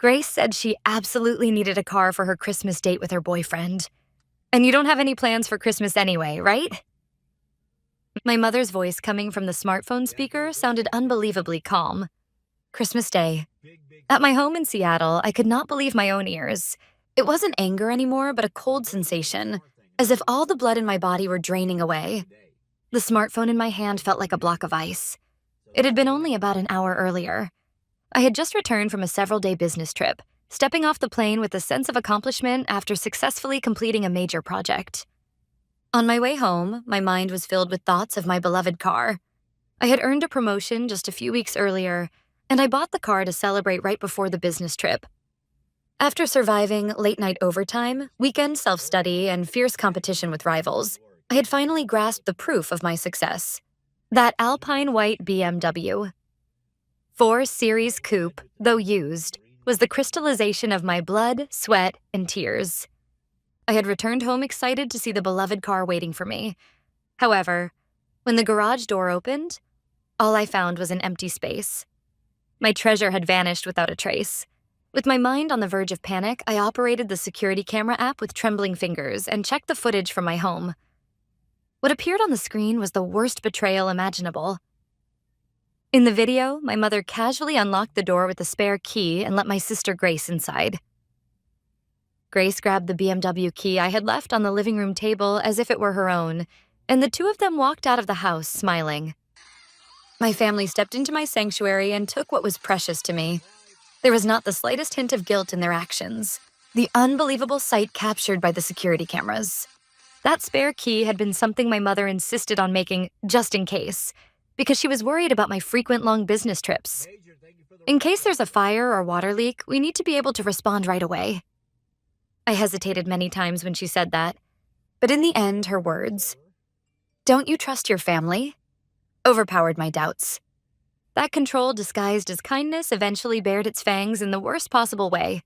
Grace said she absolutely needed a car for her Christmas date with her boyfriend. And you don't have any plans for Christmas anyway, right? My mother's voice coming from the smartphone speaker sounded unbelievably calm. Christmas Day. At my home in Seattle, I could not believe my own ears. It wasn't anger anymore, but a cold sensation, as if all the blood in my body were draining away. The smartphone in my hand felt like a block of ice. It had been only about an hour earlier. I had just returned from a several-day business trip, stepping off the plane with a sense of accomplishment after successfully completing a major project. On my way home, my mind was filled with thoughts of my beloved car. I had earned a promotion just a few weeks earlier, and I bought the car to celebrate right before the business trip. After surviving late-night overtime, weekend self-study, and fierce competition with rivals, I had finally grasped the proof of my success. That alpine white BMW. 4 Series Coupe, though used, was the crystallization of my blood, sweat, and tears. I had returned home excited to see the beloved car waiting for me. However, when the garage door opened, all I found was an empty space. My treasure had vanished without a trace. With my mind on the verge of panic, I operated the security camera app with trembling fingers and checked the footage from my home. What appeared on the screen was the worst betrayal imaginable. In the video, my mother casually unlocked the door with a spare key and let my sister Grace inside. Grace grabbed the BMW key I had left on the living room table as if it were her own, and the two of them walked out of the house smiling. My family stepped into my sanctuary and took what was precious to me. There was not the slightest hint of guilt in their actions, the unbelievable sight captured by the security cameras. That spare key had been something my mother insisted on making just in case, because she was worried about my frequent long business trips. In case there's a fire or water leak, we need to be able to respond right away. I hesitated many times when she said that, but in the end, her words, "Don't you trust your family?" overpowered my doubts. That control disguised as kindness eventually bared its fangs in the worst possible way.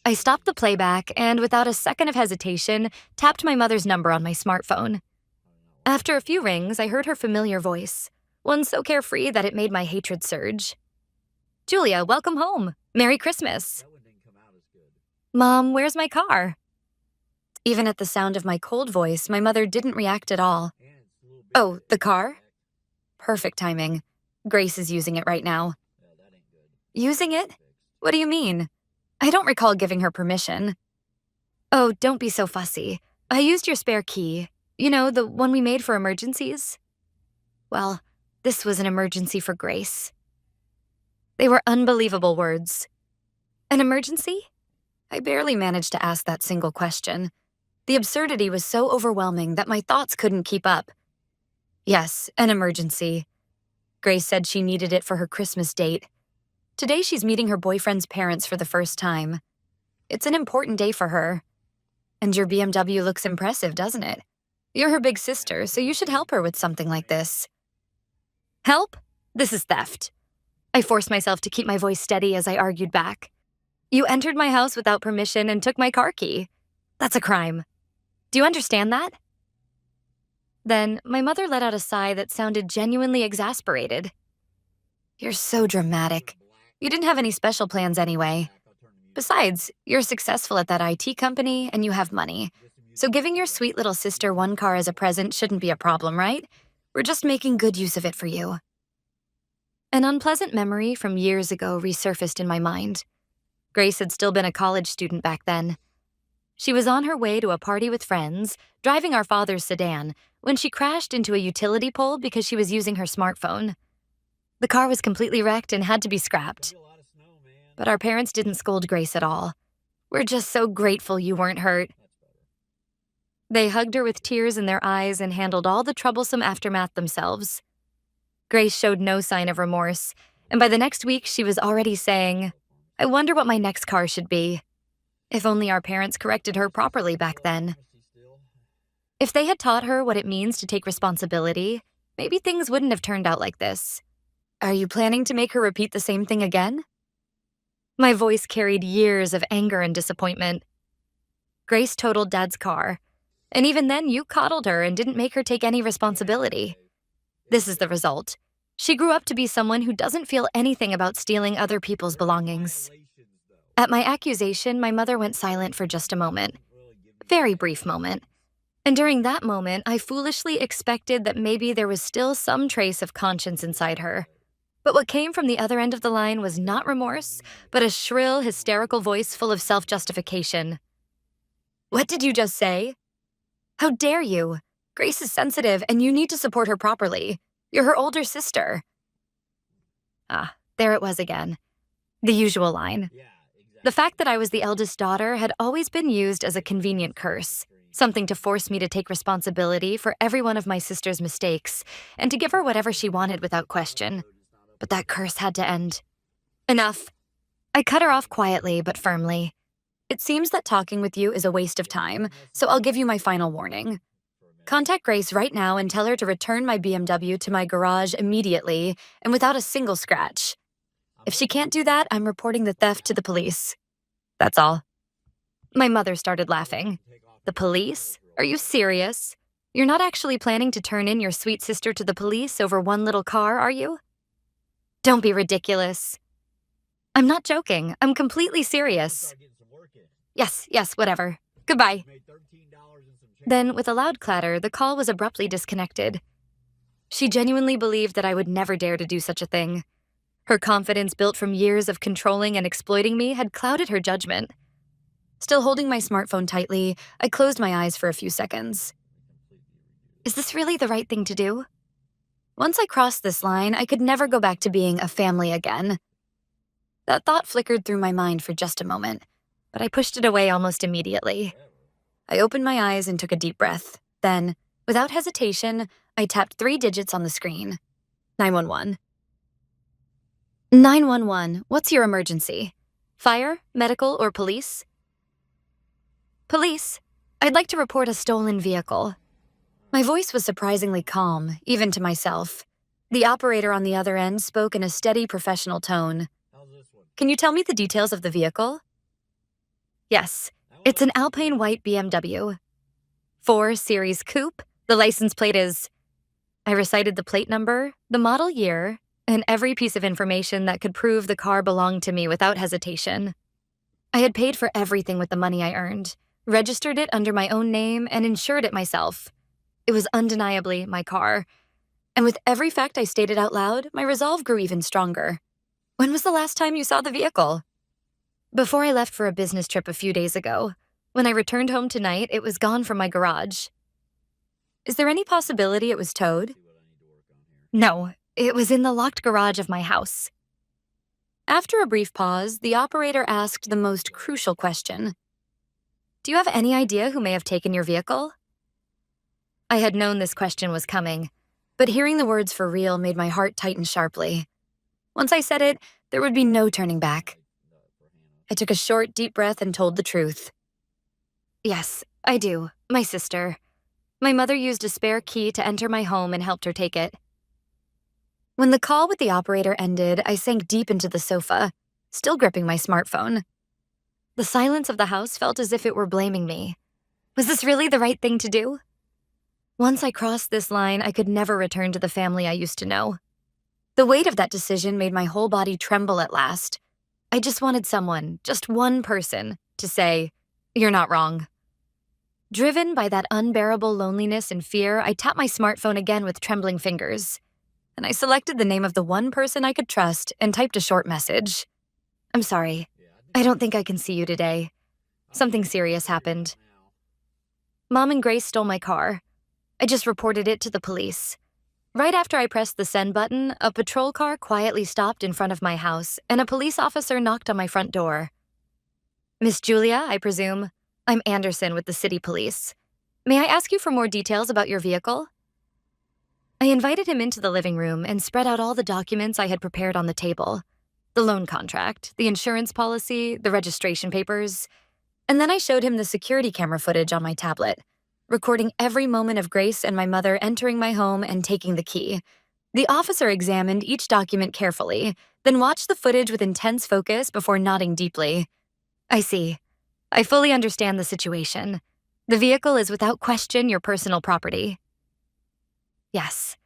I stopped the playback and, without a second of hesitation, tapped my mother's number on my smartphone. After a few rings, I heard her familiar voice, one so carefree that it made my hatred surge. "Julia, welcome home. Merry Christmas." "Mom, where's my car?" Even at the sound of my cold voice, my mother didn't react at all. "Oh, the car?" Perfect timing. Grace is using it right now. Using it? What do you mean? I don't recall giving her permission. "Oh, don't be so fussy. I used your spare key. You know, the one we made for emergencies?" Well, this was an emergency for Grace. They were unbelievable words. An emergency? I barely managed to ask that single question. The absurdity was so overwhelming that my thoughts couldn't keep up. Yes, an emergency. Grace said she needed it for her Christmas date. Today she's meeting her boyfriend's parents for the first time. It's an important day for her. And your BMW looks impressive, doesn't it? You're her big sister, so you should help her with something like this. Help? This is theft. I forced myself to keep my voice steady as I argued back. You entered my house without permission and took my car key. That's a crime. Do you understand that? Then, my mother let out a sigh that sounded genuinely exasperated. You're so dramatic. You didn't have any special plans anyway. Besides, you're successful at that IT company and you have money. So giving your sweet little sister one car as a present shouldn't be a problem, right? We're just making good use of it for you. An unpleasant memory from years ago resurfaced in my mind. Grace had still been a college student back then. She was on her way to a party with friends, driving our father's sedan, when she crashed into a utility pole because she was using her smartphone. The car was completely wrecked and had to be scrapped. But our parents didn't scold Grace at all. "We're just so grateful you weren't hurt." They hugged her with tears in their eyes and handled all the troublesome aftermath themselves. Grace showed no sign of remorse, and by the next week she was already saying, "I wonder what my next car should be." If only our parents corrected her properly back then. If they had taught her what it means to take responsibility, maybe things wouldn't have turned out like this. Are you planning to make her repeat the same thing again? My voice carried years of anger and disappointment. Grace totaled Dad's car, and even then you coddled her and didn't make her take any responsibility. This is the result. She grew up to be someone who doesn't feel anything about stealing other people's belongings. At my accusation, my mother went silent for just a moment. Very brief moment. And during that moment, I foolishly expected that maybe there was still some trace of conscience inside her. But what came from the other end of the line was not remorse, but a shrill, hysterical voice full of self-justification. "What did you just say? How dare you? Grace is sensitive, and you need to support her properly. You're her older sister." Ah, there it was again. The usual line. The fact that I was the eldest daughter had always been used as a convenient curse, something to force me to take responsibility for every one of my sister's mistakes and to give her whatever she wanted without question. But that curse had to end. Enough. I cut her off quietly but firmly. "It seems that talking with you is a waste of time, so I'll give you my final warning. Contact Grace right now and tell her to return my BMW to my garage immediately and without a single scratch. If she can't do that, I'm reporting the theft to the police. That's all." My mother started laughing. "The police? Are you serious? You're not actually planning to turn in your sweet sister to the police over one little car, are you?" "Don't be ridiculous." "I'm not joking. I'm completely serious." Yes, whatever. Goodbye." Then, with a loud clatter, the call was abruptly disconnected. She genuinely believed that I would never dare to do such a thing. Her confidence built from years of controlling and exploiting me had clouded her judgment. Still holding my smartphone tightly, I closed my eyes for a few seconds. Is this really the right thing to do? Once I crossed this line, I could never go back to being a family again. That thought flickered through my mind for just a moment, but I pushed it away almost immediately. I opened my eyes and took a deep breath. Then, without hesitation, I tapped 3 digits on the screen. 911. 911, what's your emergency? Fire, medical, or police? Police. I'd like to report a stolen vehicle. My voice was surprisingly calm, even to myself. The operator on the other end spoke in a steady, professional tone. Can you tell me the details of the vehicle? Yes, it's an Alpine white BMW. 4 Series Coupe. The license plate is... I recited the plate number, the model year, and every piece of information that could prove the car belonged to me without hesitation. I had paid for everything with the money I earned, registered it under my own name, and insured it myself. It was undeniably my car. And with every fact I stated out loud, my resolve grew even stronger. When was the last time you saw the vehicle? Before I left for a business trip a few days ago. When I returned home tonight, it was gone from my garage. Is there any possibility it was towed? No, it was in the locked garage of my house. After a brief pause, the operator asked the most crucial question. Do you have any idea who may have taken your vehicle? I had known this question was coming, but hearing the words "for real" made my heart tighten sharply. Once I said it, there would be no turning back. I took a short, deep breath and told the truth. Yes, I do. My sister. My mother used a spare key to enter my home and helped her take it. When the call with the operator ended, I sank deep into the sofa, still gripping my smartphone. The silence of the house felt as if it were blaming me. Was this really the right thing to do? Once I crossed this line, I could never return to the family I used to know. The weight of that decision made my whole body tremble at last. I just wanted someone, just one person, to say, "You're not wrong." Driven by that unbearable loneliness and fear, I tapped my smartphone again with trembling fingers. And I selected the name of the one person I could trust and typed a short message. I'm sorry. I don't think I can see you today. Something serious happened. Mom and Grace stole my car. I just reported it to the police. Right after I pressed the send button, a patrol car quietly stopped in front of my house, and a police officer knocked on my front door. Miss Julia, I presume? I'm Anderson with the city police. May I ask you for more details about your vehicle? I invited him into the living room and spread out all the documents I had prepared on the table. The loan contract, the insurance policy, the registration papers. And then I showed him the security camera footage on my tablet, recording every moment of Grace and my mother entering my home and taking the key. The officer examined each document carefully, then watched the footage with intense focus before nodding deeply. I see. I fully understand the situation. The vehicle is without question your personal property. Yes,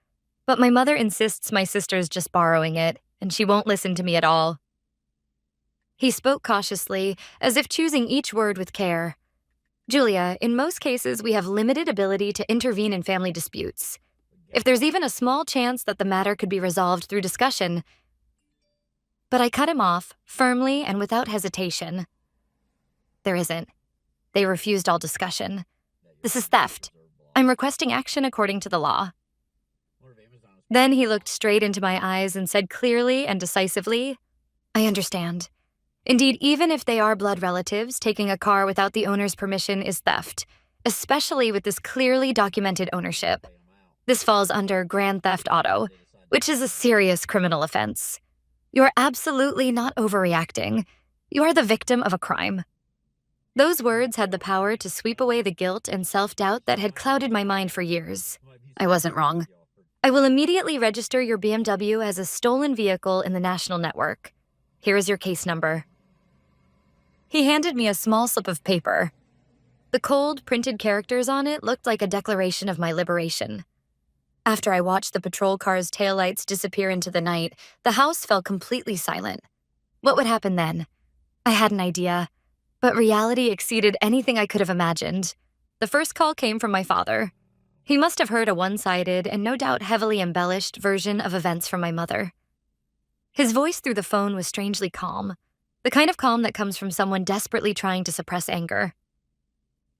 but my mother insists my sister's just borrowing it, and she won't listen to me at all. He spoke cautiously, as if choosing each word with care. Julia, in most cases, we have limited ability to intervene in family disputes. If there's even a small chance that the matter could be resolved through discussion. But I cut him off, firmly and without hesitation. There isn't. They refused all discussion. This is theft. I'm requesting action according to the law. Then he looked straight into my eyes and said clearly and decisively, I understand. Indeed, even if they are blood relatives, taking a car without the owner's permission is theft, especially with this clearly documented ownership. This falls under grand theft auto, which is a serious criminal offense. You're absolutely not overreacting. You are the victim of a crime. Those words had the power to sweep away the guilt and self-doubt that had clouded my mind for years. I wasn't wrong. I will immediately register your BMW as a stolen vehicle in the national network. Here is your case number. He handed me a small slip of paper. The cold, printed characters on it looked like a declaration of my liberation. After I watched the patrol car's taillights disappear into the night, the house fell completely silent. What would happen then? I had an idea, but reality exceeded anything I could have imagined. The first call came from my father. He must have heard a one-sided and no doubt heavily embellished version of events from my mother. His voice through the phone was strangely calm, the kind of calm that comes from someone desperately trying to suppress anger.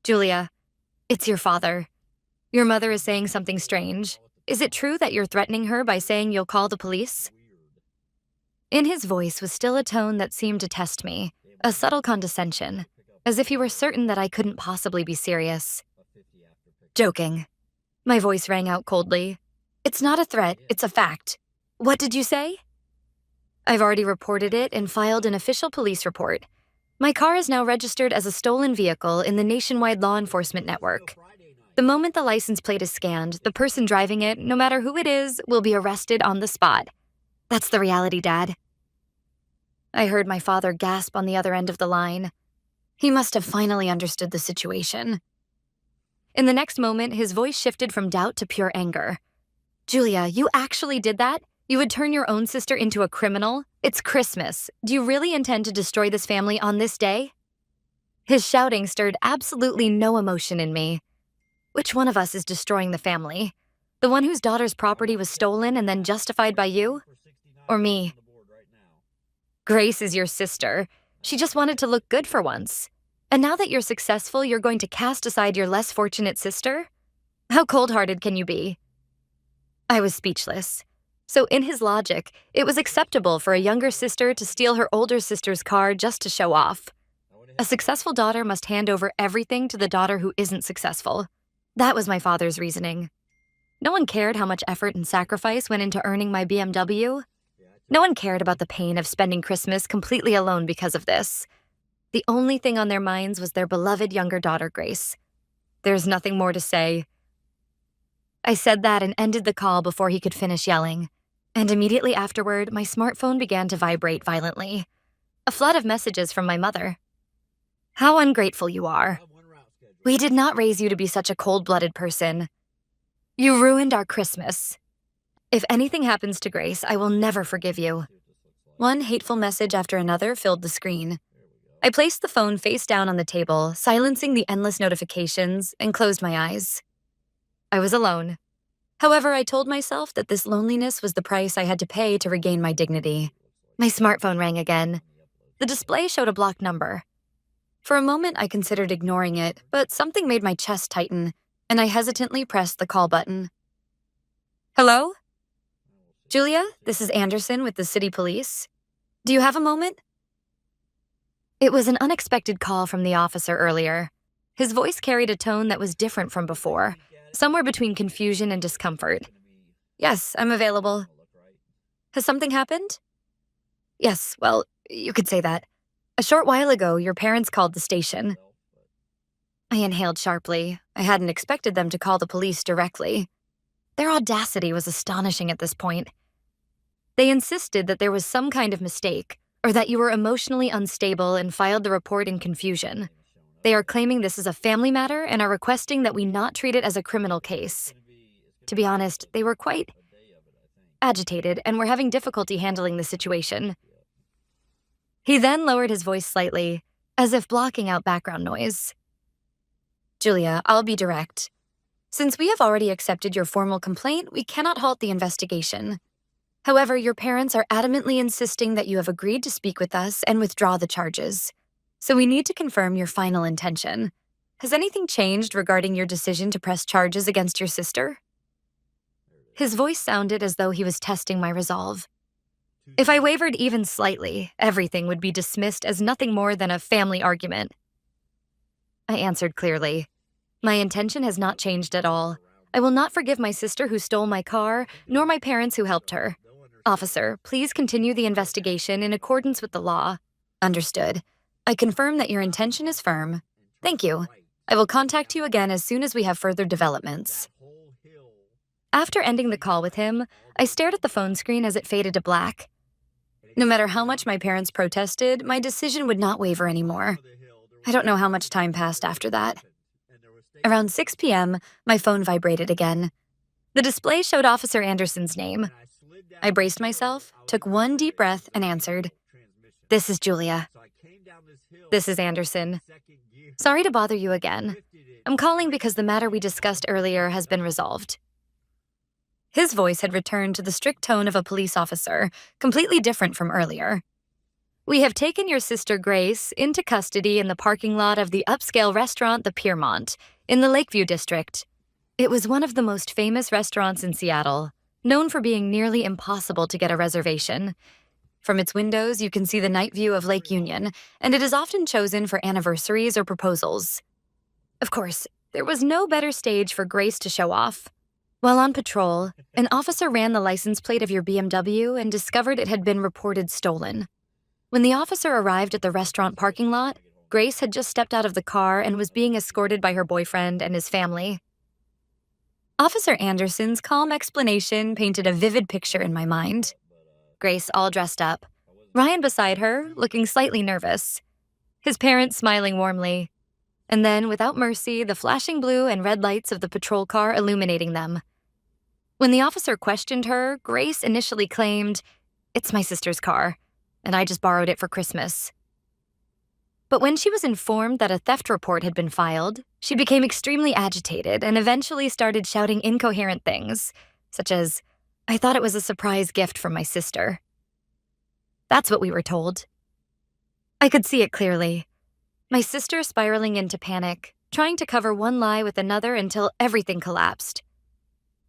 Julia, it's your father. Your mother is saying something strange. Is it true that you're threatening her by saying you'll call the police? In his voice was still a tone that seemed to test me, a subtle condescension, as if he were certain that I couldn't possibly be serious. Joking. My voice rang out coldly. It's not a threat, it's a fact. What did you say? I've already reported it and filed an official police report. My car is now registered as a stolen vehicle in the nationwide law enforcement network. The moment the license plate is scanned, the person driving it, no matter who it is, will be arrested on the spot. That's the reality, Dad. I heard my father gasp on the other end of the line. He must have finally understood the situation. In the next moment, his voice shifted from doubt to pure anger. Julia, you actually did that? You would turn your own sister into a criminal? It's Christmas. Do you really intend to destroy this family on this day? His shouting stirred absolutely no emotion in me. Which one of us is destroying the family? The one whose daughter's property was stolen and then justified by you? Or me? Grace is your sister. She just wanted to look good for once. And now that you're successful, you're going to cast aside your less fortunate sister? How cold-hearted can you be? I was speechless. So in his logic, it was acceptable for a younger sister to steal her older sister's car just to show off. A successful daughter must hand over everything to the daughter who isn't successful. That was my father's reasoning. No one cared how much effort and sacrifice went into earning my BMW. No one cared about the pain of spending Christmas completely alone because of this. The only thing on their minds was their beloved younger daughter, Grace. There's nothing more to say. I said that and ended the call before he could finish yelling. And immediately afterward, my smartphone began to vibrate violently. A flood of messages from my mother. How ungrateful you are. We did not raise you to be such a cold-blooded person. You ruined our Christmas. If anything happens to Grace, I will never forgive you. One hateful message after another filled the screen. I placed the phone face down on the table, silencing the endless notifications, and closed my eyes. I was alone. However, I told myself that this loneliness was the price I had to pay to regain my dignity. My smartphone rang again. The display showed a blocked number. For a moment, I considered ignoring it, but something made my chest tighten, and I hesitantly pressed the call button. Hello? Julia, this is Anderson with the city police. Do you have a moment? It was an unexpected call from the officer earlier. His voice carried a tone that was different from before, somewhere between confusion and discomfort. Yes, I'm available. Has something happened? Yes, well, you could say that. A short while ago, your parents called the station. I inhaled sharply. I hadn't expected them to call the police directly. Their audacity was astonishing at this point. They insisted that there was some kind of mistake, or that you were emotionally unstable and filed the report in confusion. They are claiming this is a family matter and are requesting that we not treat it as a criminal case. To be honest, they were quite agitated and were having difficulty handling the situation. He then lowered his voice slightly, as if blocking out background noise. Julia, I'll be direct. Since we have already accepted your formal complaint, we cannot halt the investigation. However, your parents are adamantly insisting that you have agreed to speak with us and withdraw the charges. So we need to confirm your final intention. Has anything changed regarding your decision to press charges against your sister? His voice sounded as though he was testing my resolve. If I wavered even slightly, everything would be dismissed as nothing more than a family argument. I answered clearly. My intention has not changed at all. I will not forgive my sister who stole my car, nor my parents who helped her. Officer, please continue the investigation in accordance with the law. Understood. I confirm that your intention is firm. Thank you. I will contact you again as soon as we have further developments. After ending the call with him, I stared at the phone screen as it faded to black. No matter how much my parents protested, my decision would not waver anymore. I don't know how much time passed after that. Around 6 p.m., my phone vibrated again. The display showed Officer Anderson's name. I braced myself, took one deep breath, and answered. This is Julia. This is Anderson. Sorry to bother you again. I'm calling because the matter we discussed earlier has been resolved. His voice had returned to the strict tone of a police officer, completely different from earlier. We have taken your sister Grace into custody in the parking lot of the upscale restaurant The Piermont, in the Lakeview district. It was one of the most famous restaurants in Seattle, known for being nearly impossible to get a reservation. From its windows, you can see the night view of Lake Union, and it is often chosen for anniversaries or proposals. Of course, there was no better stage for Grace to show off. While on patrol, an officer ran the license plate of your BMW and discovered it had been reported stolen. When the officer arrived at the restaurant parking lot, Grace had just stepped out of the car and was being escorted by her boyfriend and his family. Officer Anderson's calm explanation painted a vivid picture in my mind. Grace all dressed up, Ryan beside her, looking slightly nervous, his parents smiling warmly, and then, without mercy, the flashing blue and red lights of the patrol car illuminating them. When the officer questioned her, Grace initially claimed, "It's my sister's car, and I just borrowed it for Christmas." But when she was informed that a theft report had been filed, she became extremely agitated and eventually started shouting incoherent things, such as, "I thought it was a surprise gift from my sister." That's what we were told. I could see it clearly. My sister spiraling into panic, trying to cover one lie with another until everything collapsed.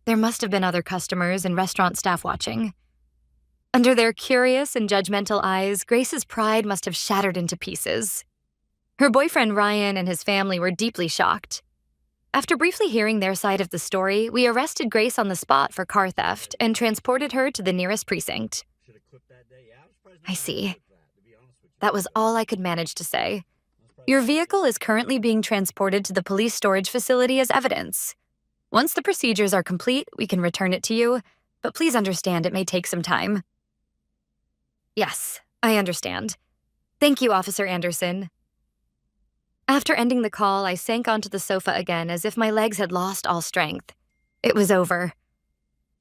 There must have been other customers and restaurant staff watching. Under their curious and judgmental eyes, Grace's pride must have shattered into pieces. Her boyfriend Ryan and his family were deeply shocked. After briefly hearing their side of the story, we arrested Grace on the spot for car theft and transported her to the nearest precinct. I see. That was all I could manage to say. Your vehicle is currently being transported to the police storage facility as evidence. Once the procedures are complete, we can return it to you, but please understand it may take some time. Yes, I understand. Thank you, Officer Anderson. After ending the call, I sank onto the sofa again as if my legs had lost all strength. It was over.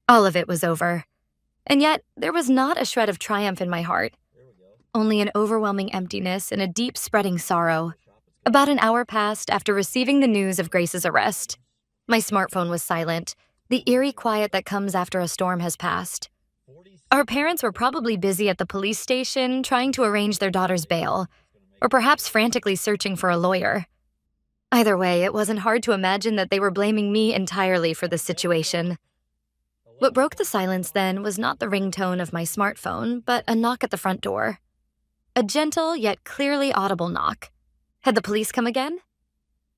All of it was over. And yet, there was not a shred of triumph in my heart. Only an overwhelming emptiness and a deep spreading sorrow. About an hour passed after receiving the news of Grace's arrest. My smartphone was silent, the eerie quiet that comes after a storm has passed. Our parents were probably busy at the police station trying to arrange their daughter's bail, or perhaps frantically searching for a lawyer. Either way, it wasn't hard to imagine that they were blaming me entirely for the situation. What broke the silence then was not the ringtone of my smartphone, but a knock at the front door. A gentle yet clearly audible knock. Had the police come again?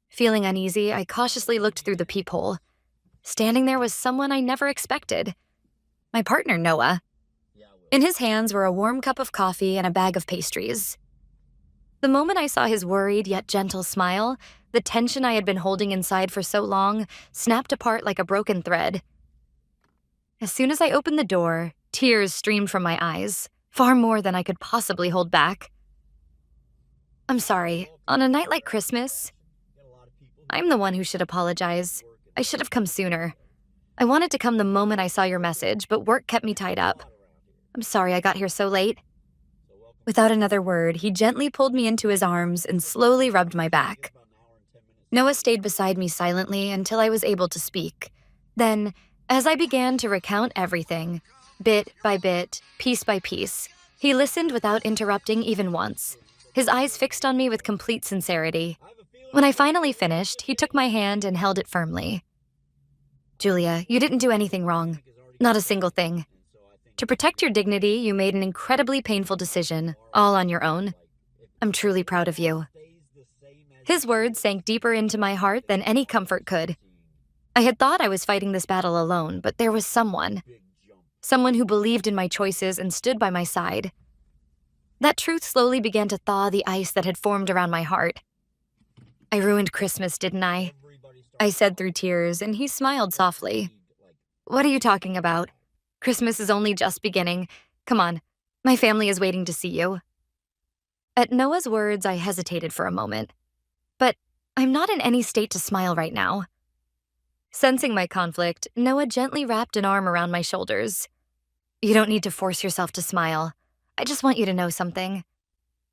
Feeling uneasy, I cautiously looked through the peephole. Standing there was someone I never expected. My partner, Noah. In his hands were a warm cup of coffee and a bag of pastries. The moment I saw his worried yet gentle smile, the tension I had been holding inside for so long snapped apart like a broken thread. As soon as I opened the door, tears streamed from my eyes, far more than I could possibly hold back. I'm sorry, on a night like Christmas, I'm the one who should apologize. I should have come sooner. I wanted to come the moment I saw your message, but work kept me tied up. I'm sorry I got here so late. Without another word, he gently pulled me into his arms and slowly rubbed my back. Noah stayed beside me silently until I was able to speak. Then, as I began to recount everything, bit by bit, piece by piece, he listened without interrupting even once, his eyes fixed on me with complete sincerity. When I finally finished, he took my hand and held it firmly. "Julia, you didn't do anything wrong. Not a single thing. To protect your dignity, you made an incredibly painful decision, all on your own. I'm truly proud of you." His words sank deeper into my heart than any comfort could. I had thought I was fighting this battle alone, but there was someone who believed in my choices and stood by my side. That truth slowly began to thaw the ice that had formed around my heart. "I ruined Christmas, didn't I?" I said through tears, and he smiled softly. "What are you talking about? Christmas is only just beginning. Come on, my family is waiting to see you." At Noah's words, I hesitated for a moment. But I'm not in any state to smile right now. Sensing my conflict, Noah gently wrapped an arm around my shoulders. "You don't need to force yourself to smile. I just want you to know something.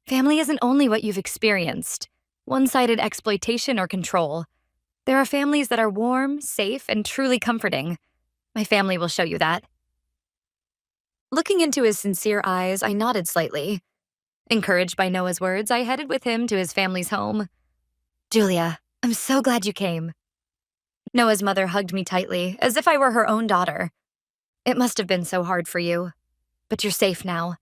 Family isn't only what you've experienced, one-sided exploitation or control. There are families that are warm, safe, and truly comforting. My family will show you that." Looking into his sincere eyes, I nodded slightly. Encouraged by Noah's words, I headed with him to his family's home. "Julia, I'm so glad you came." Noah's mother hugged me tightly, as if I were her own daughter. "It must have been so hard for you. But you're safe now.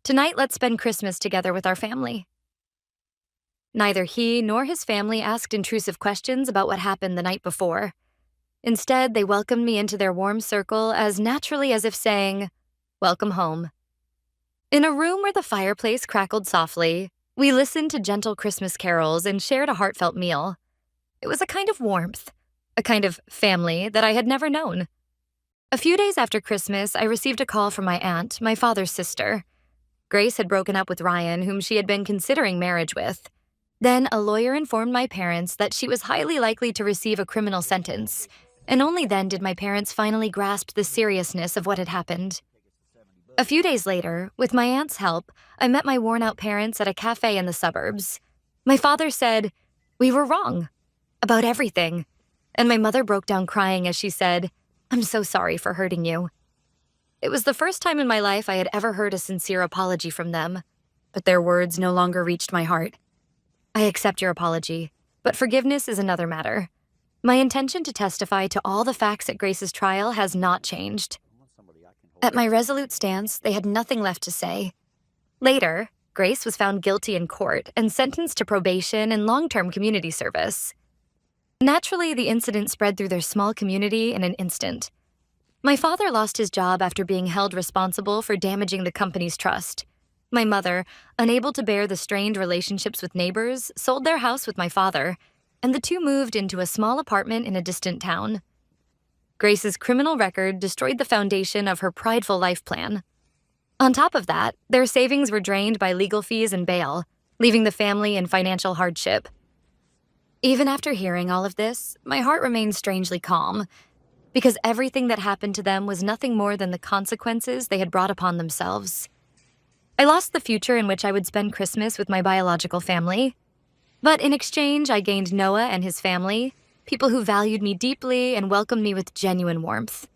Tonight, let's spend Christmas together with our family." Neither he nor his family asked intrusive questions about what happened the night before. Instead, they welcomed me into their warm circle as naturally as if saying, "Welcome home." In a room where the fireplace crackled softly, we listened to gentle Christmas carols and shared a heartfelt meal. It was a kind of warmth, a kind of family that I had never known. A few days after Christmas, I received a call from my aunt, my father's sister. Grace had broken up with Ryan, whom she had been considering marriage with. Then a lawyer informed my parents that she was highly likely to receive a criminal sentence, and only then did my parents finally grasp the seriousness of what had happened. A few days later, with my aunt's help, I met my worn-out parents at a cafe in the suburbs. My father said, "We were wrong about everything," and my mother broke down crying as she said, "I'm so sorry for hurting you." It was the first time in my life I had ever heard a sincere apology from them, but their words no longer reached my heart. "I accept your apology, but forgiveness is another matter. My intention to testify to all the facts at Grace's trial has not changed." At my resolute stance, they had nothing left to say. Later, Grace was found guilty in court and sentenced to probation and long-term community service. Naturally, the incident spread through their small community in an instant. My father lost his job after being held responsible for damaging the company's trust. My mother, unable to bear the strained relationships with neighbors, sold their house with my father, and the two moved into a small apartment in a distant town. Grace's criminal record destroyed the foundation of her prideful life plan. On top of that, their savings were drained by legal fees and bail, leaving the family in financial hardship. Even after hearing all of this, my heart remained strangely calm, because everything that happened to them was nothing more than the consequences they had brought upon themselves. I lost the future in which I would spend Christmas with my biological family, but in exchange, I gained Noah and his family, people who valued me deeply and welcomed me with genuine warmth.